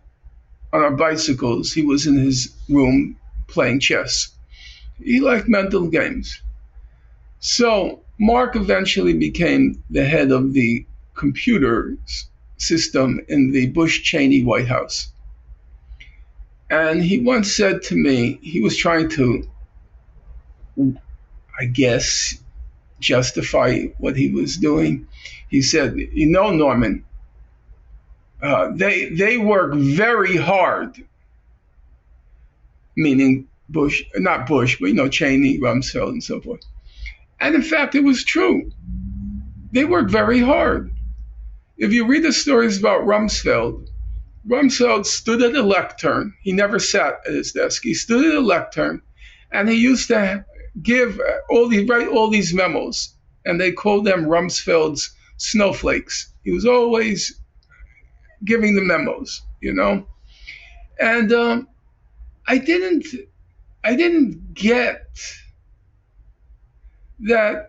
on our bicycles, he was in his room playing chess. He liked mental games. So Mark eventually became the head of the computer system in the Bush-Cheney White House. And he once said to me, he was trying to, I guess, justify what he was doing. He said, you know, Norman, they work very hard, meaning Bush, not Bush, but, you know, Cheney, Rumsfeld, and so forth. And in fact, it was true. They work very hard. If you read the stories about Rumsfeld stood at a lectern. He never sat at his desk. He stood at a lectern, and he used to write all these memos, and they called them Rumsfeld's snowflakes. He was always giving the memos, you know. And I didn't get that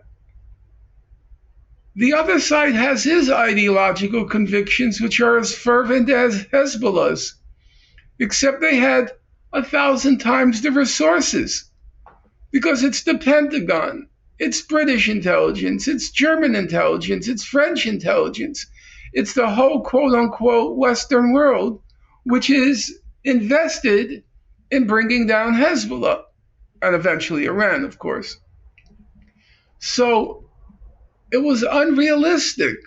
the other side has his ideological convictions, which are as fervent as Hezbollah's, except they had 1,000 times the resources, because it's the Pentagon, it's British intelligence, it's German intelligence, it's French intelligence, it's the whole quote-unquote Western world, which is invested in bringing down Hezbollah, and eventually Iran, of course. So it was unrealistic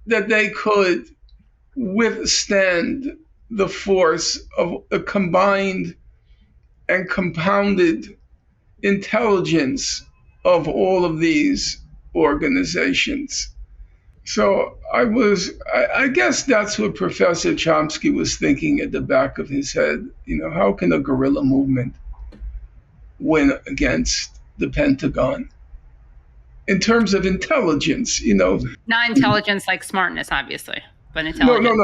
that they could withstand the force of a combined and compounded intelligence of all of these organizations. So I guess that's what Professor Chomsky was thinking at the back of his head. You know, how can a guerrilla movement win against the Pentagon? In terms of intelligence, you know. Not intelligence like smartness, obviously, but intelligence. No.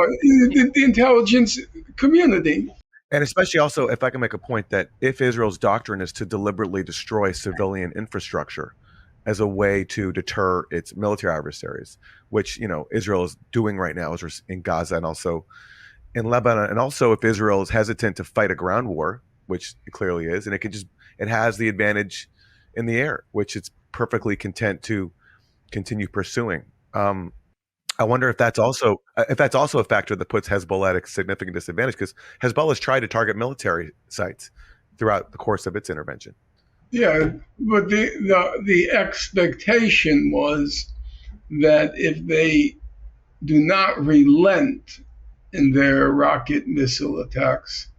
The intelligence community. And especially also, if I can make a point, that if Israel's doctrine is to deliberately destroy civilian infrastructure as a way to deter its military adversaries, which, you know, Israel is doing right now in Gaza and also in Lebanon, and also if Israel is hesitant to fight a ground war, which it clearly is, and it has the advantage in the air, which it's perfectly content to continue pursuing. I wonder if that's also a factor that puts Hezbollah at a significant disadvantage, because Hezbollah has tried to target military sites throughout the course of its intervention. Yeah, but the expectation was that if they do not relent in their rocket missile attacks,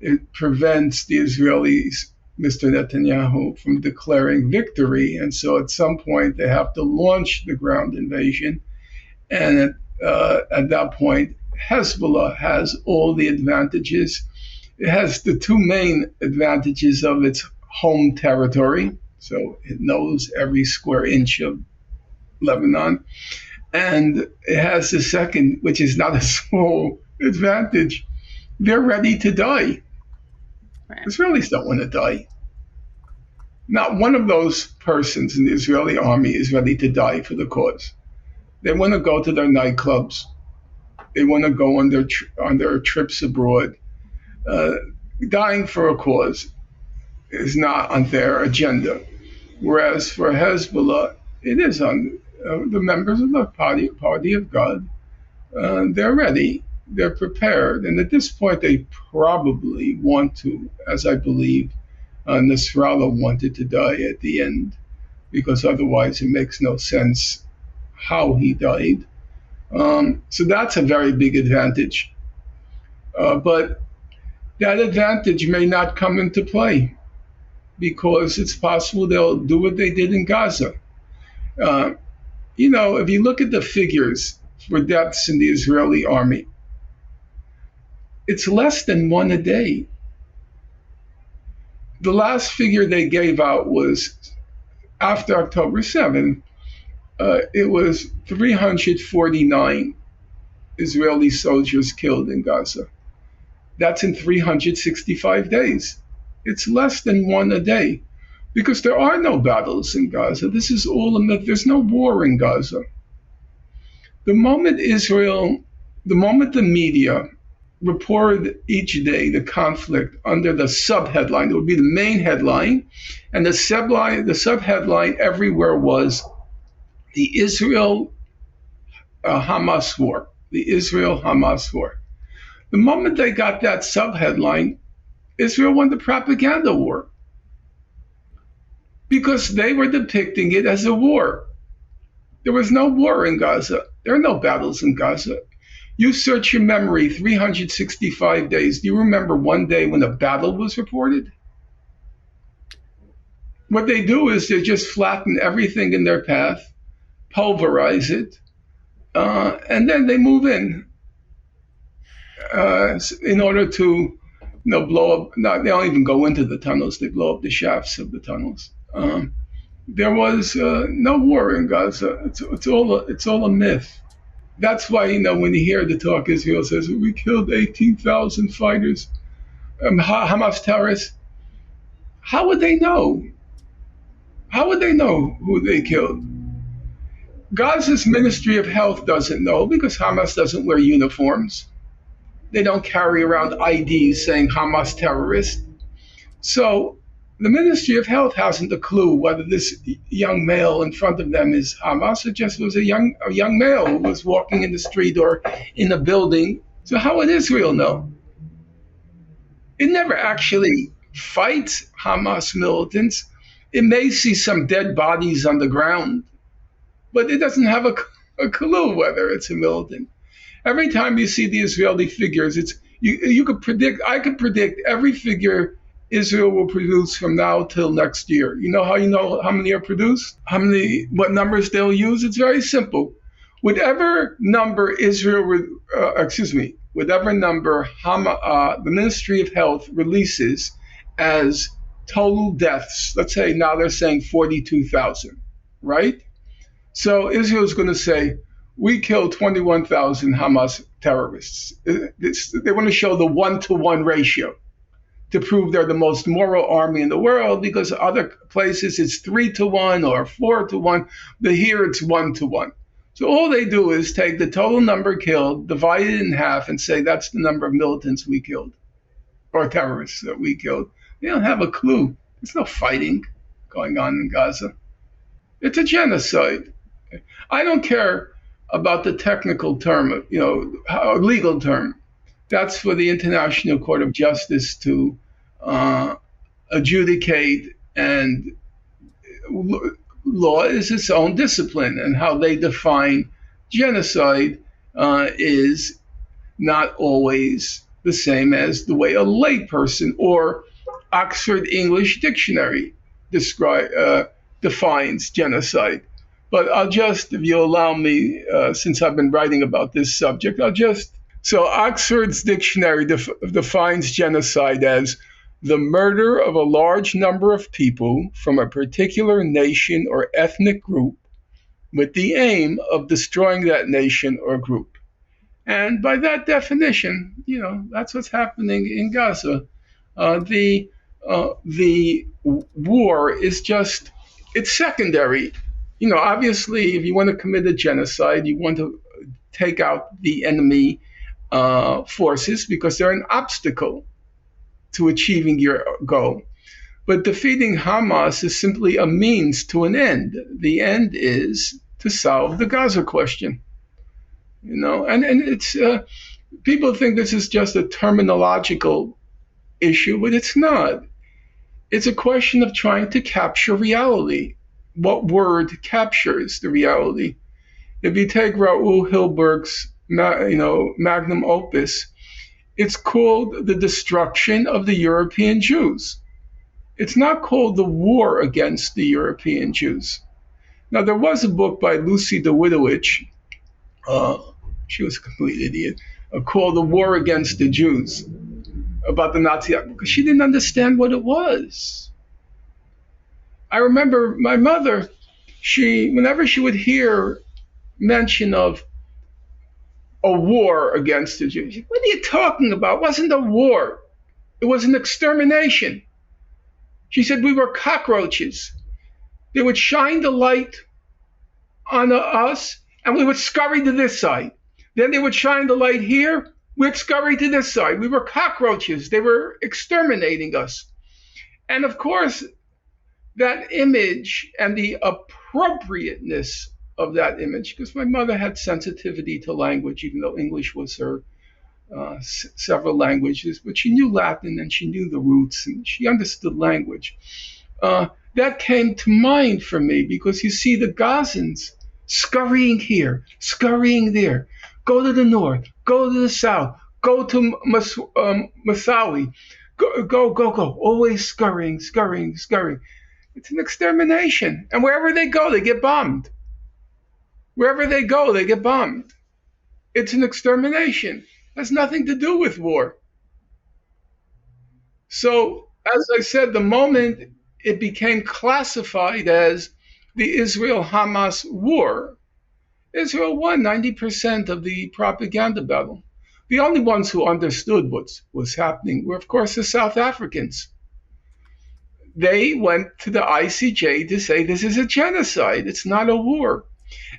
it prevents the Israelis, Mr. Netanyahu, from declaring victory. And so at some point they have to launch the ground invasion. And at that point, Hezbollah has all the advantages. It has the two main advantages of its home territory. So it knows every square inch of Lebanon. And it has the second, which is not a small advantage. They're ready to die. Right. Israelis don't want to die. Not one of those persons in the Israeli army is ready to die for the cause. They want to go to their nightclubs. They want to go on their trips abroad. Dying for a cause is not on their agenda. Whereas for Hezbollah, it is on the members of the party of God. They're ready, they're prepared, and at this point they probably want to, as I believe Nasrallah wanted to die at the end, because otherwise it makes no sense how he died. So that's a very big advantage. But that advantage may not come into play, because it's possible they'll do what they did in Gaza. If you look at the figures for deaths in the Israeli army, it's less than one a day. The last figure they gave out was after October 7th, it was 349 Israeli soldiers killed in Gaza. That's in 365 days. It's less than one a day, because there are no battles in Gaza. This is all a myth. There's no war in Gaza. The moment the media reported each day the conflict under the sub-headline, it would be the main headline, and the sub-headline everywhere was the Israel-Hamas war. The Israel-Hamas war. The moment they got that sub-headline, Israel won the propaganda war, because they were depicting it as a war. There was no war in Gaza. There are no battles in Gaza. You search your memory 365 days. Do you remember one day when a battle was reported? What they do is they just flatten everything in their path, pulverize it, and then they move in order to blow up. No, they don't even go into the tunnels. They blow up the shafts of the tunnels. There was no war in Gaza. It's all a myth. That's why, when you hear the talk, Israel says, we killed 18,000 fighters, Hamas terrorists. How would they know? How would they know who they killed? Gaza's Ministry of Health doesn't know, because Hamas doesn't wear uniforms. They don't carry around IDs saying Hamas terrorist. So the Ministry of Health hasn't a clue whether this young male in front of them is Hamas or just was a young male who was walking in the street or in a building. So how would Israel know? It never actually fights Hamas militants. It may see some dead bodies on the ground, but it doesn't have a clue whether it's a militant. Every time you see the Israeli figures, you could predict. I could predict every figure Israel will produce from now till next year. You know how many are produced? What numbers they'll use? It's very simple. Whatever number the Ministry of Health releases as total deaths, let's say now they're saying 42,000, right? So Israel's going to say, we killed 21,000 Hamas terrorists. They want to show the 1-to-1 ratio to prove they're the most moral army in the world, because other places it's 3-to-1 or 4-to-1, but here it's 1-to-1. So all they do is take the total number killed, divide it in half, and say that's the number of militants we killed, or terrorists that we killed. They don't have a clue. There's no fighting going on in Gaza. It's a genocide. I don't care about the technical term, legal term. That's for the International Court of Justice to adjudicate, and law is its own discipline, and how they define genocide is not always the same as the way a layperson or Oxford English Dictionary defines genocide. But I'll just, if you allow me, since I've been writing about this subject, so Oxford's dictionary defines genocide as the murder of a large number of people from a particular nation or ethnic group with the aim of destroying that nation or group. And by that definition, that's what's happening in Gaza. The war is just, it's secondary. Obviously, if you want to commit a genocide, you want to take out the enemy forces because they're an obstacle to achieving your goal. But defeating Hamas is simply a means to an end. The end is to solve the Gaza question. And it's people think this is just a terminological issue, but it's not. It's a question of trying to capture reality. What word captures the reality? If you take Raoul Hilberg's magnum opus, it's called The Destruction of the European Jews. It's not called The War Against the European Jews. Now, there was a book by Lucy Dawidowicz, she was a complete idiot, called The War Against the Jews, about the Nazi, because she didn't understand what it was. I remember my mother, whenever she would hear mention of a war against the Jews, what are you talking about? It wasn't a war. It was an extermination. She said we were cockroaches. They would shine the light on us, and we would scurry to this side. Then they would shine the light here, we'd scurry to this side. We were cockroaches. They were exterminating us. And of course, that image and the appropriateness of that image, because my mother had sensitivity to language, even though English was her several languages, but she knew Latin and she knew the roots and she understood language. That came to mind for me because you see the Gazans scurrying here, scurrying there, go to the north, go to the south, go to Masawi, go, always scurrying. It's an extermination. And wherever they go, they get bombed. Wherever they go, they get bombed. It's an extermination. It has nothing to do with war. So, as I said, the moment it became classified as the Israel-Hamas war, Israel won 90% of the propaganda battle. The only ones who understood what was happening were, of course, the South Africans. They went to the ICJ to say this is a genocide. It's not a war.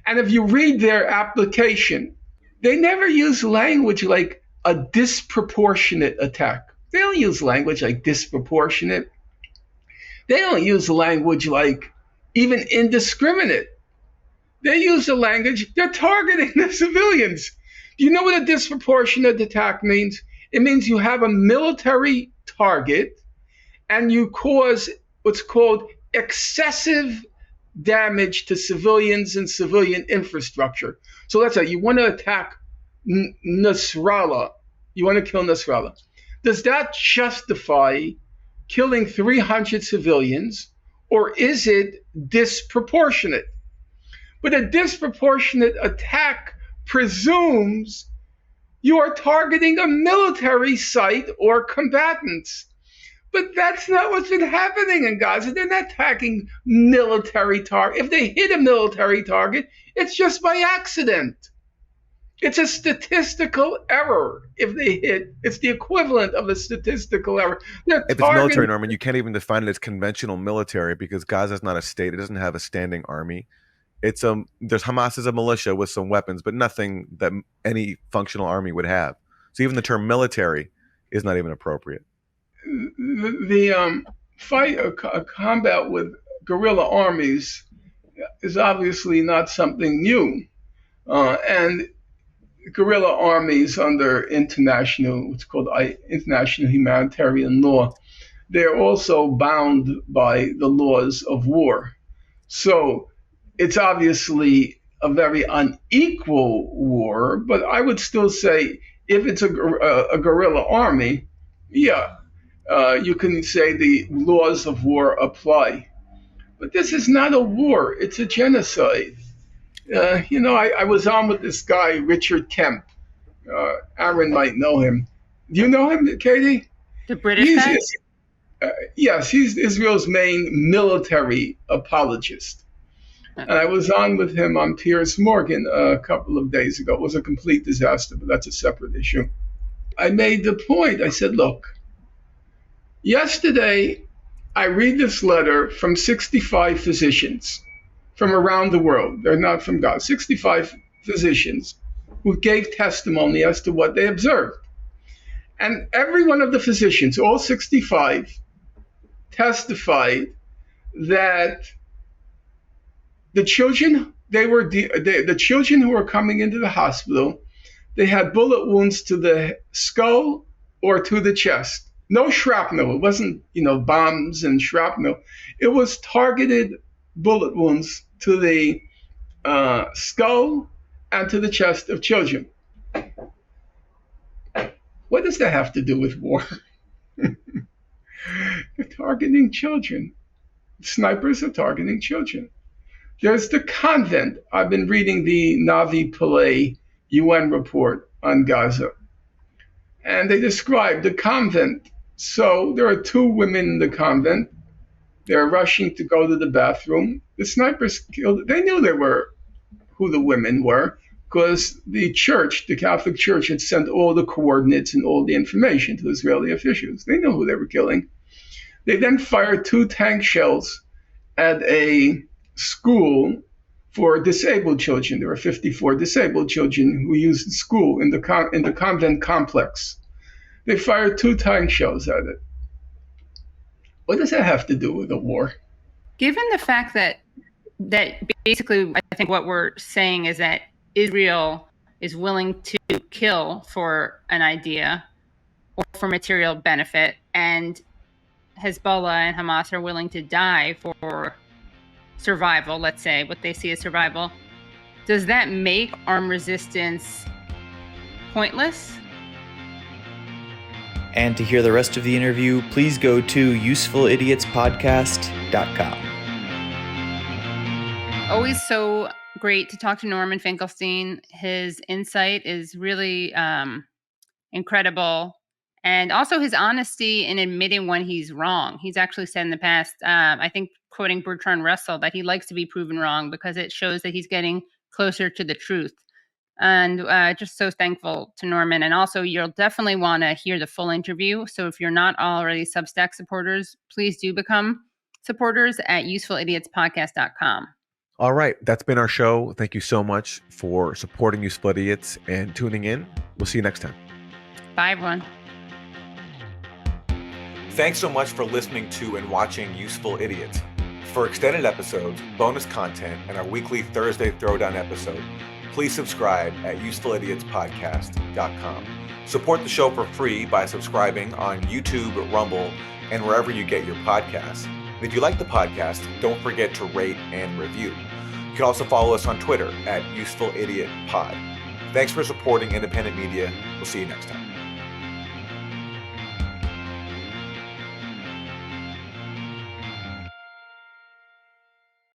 And if you read their application, they never use language like a disproportionate attack. They don't use language like disproportionate. They don't use language like even indiscriminate. They use the language, they're targeting the civilians. Do you know what a disproportionate attack means? It means you have a military target and you cause what's called excessive damage to civilians and civilian infrastructure. So let's say you want to attack Nasrallah. You want to kill Nasrallah. Does that justify killing 300 civilians, or is it disproportionate? But a disproportionate attack presumes you are targeting a military site or combatants. But that's not what's been happening in Gaza. They're not attacking military targets. If they hit a military target, it's just by accident. It's a statistical error if they hit. It's the equivalent of a statistical error. If it's military, Norman, you can't even define it as conventional military because Gaza is not a state. It doesn't have a standing army. There's Hamas is a militia with some weapons, but nothing that any functional army would have. So even the term military is not even appropriate. The fight, a combat with guerrilla armies is obviously not something new. And guerrilla armies under what's called international humanitarian law, they're also bound by the laws of war. So it's obviously a very unequal war, but I would still say if it's a guerrilla army, you can say the laws of war apply. But this is not a war, it's a genocide. I was on with this guy, Richard Kemp. Aaron might know him. Do you know him, Katie? The British guy? Yes, he's Israel's main military apologist. And I was on with him on Piers Morgan a couple of days ago. It was a complete disaster, but that's a separate issue. I made the point. I said, look, yesterday I read this letter from 65 physicians from around the world. They're not from Gaza. 65 physicians who gave testimony as to what they observed. And every one of the physicians, all 65, testified that the children, the children who were coming into the hospital, they had bullet wounds to the skull or to the chest. No shrapnel. It wasn't, bombs and shrapnel. It was targeted bullet wounds to the skull and to the chest of children. What does that have to do with war? They're targeting children. Snipers are targeting children. There's the convent. I've been reading the Navi Pillay UN report on Gaza. And they describe the convent. So there are 2 women in the convent. They're rushing to go to the bathroom. The snipers killed. They knew who the women were, because the church, the Catholic Church, had sent all the coordinates and all the information to Israeli officials. They knew who they were killing. They then fired 2 tank shells at a school for disabled children. There were 54 disabled children who used the school in the convent complex. They fired 2 tank shells at it. What does that have to do with the war? Given the fact that basically, I think what we're saying is that Israel is willing to kill for an idea or for material benefit, and Hezbollah and Hamas are willing to die for survival, let's say, what they see as survival. Does that make armed resistance pointless? And to hear the rest of the interview, please go to usefulidiotspodcast.com. Always so great to talk to Norman Finkelstein. His insight is really incredible. And also his honesty in admitting when he's wrong. He's actually said in the past, I think quoting Bertrand Russell, that he likes to be proven wrong because it shows that he's getting closer to the truth. And just so thankful to Norman. And also, you'll definitely want to hear the full interview. So if you're not already Substack supporters, please do become supporters at usefulidiotspodcast.com. All right. That's been our show. Thank you so much for supporting Useful Idiots and tuning in. We'll see you next time. Bye, everyone. Thanks so much for listening to and watching Useful Idiots. For extended episodes, bonus content, and our weekly Thursday Throwdown episode, please subscribe at usefulidiotspodcast.com. Support the show for free by subscribing on YouTube, Rumble, and wherever you get your podcasts. And if you like the podcast, don't forget to rate and review. You can also follow us on Twitter at UsefulIdiotPod. Thanks for supporting independent media. We'll see you next time.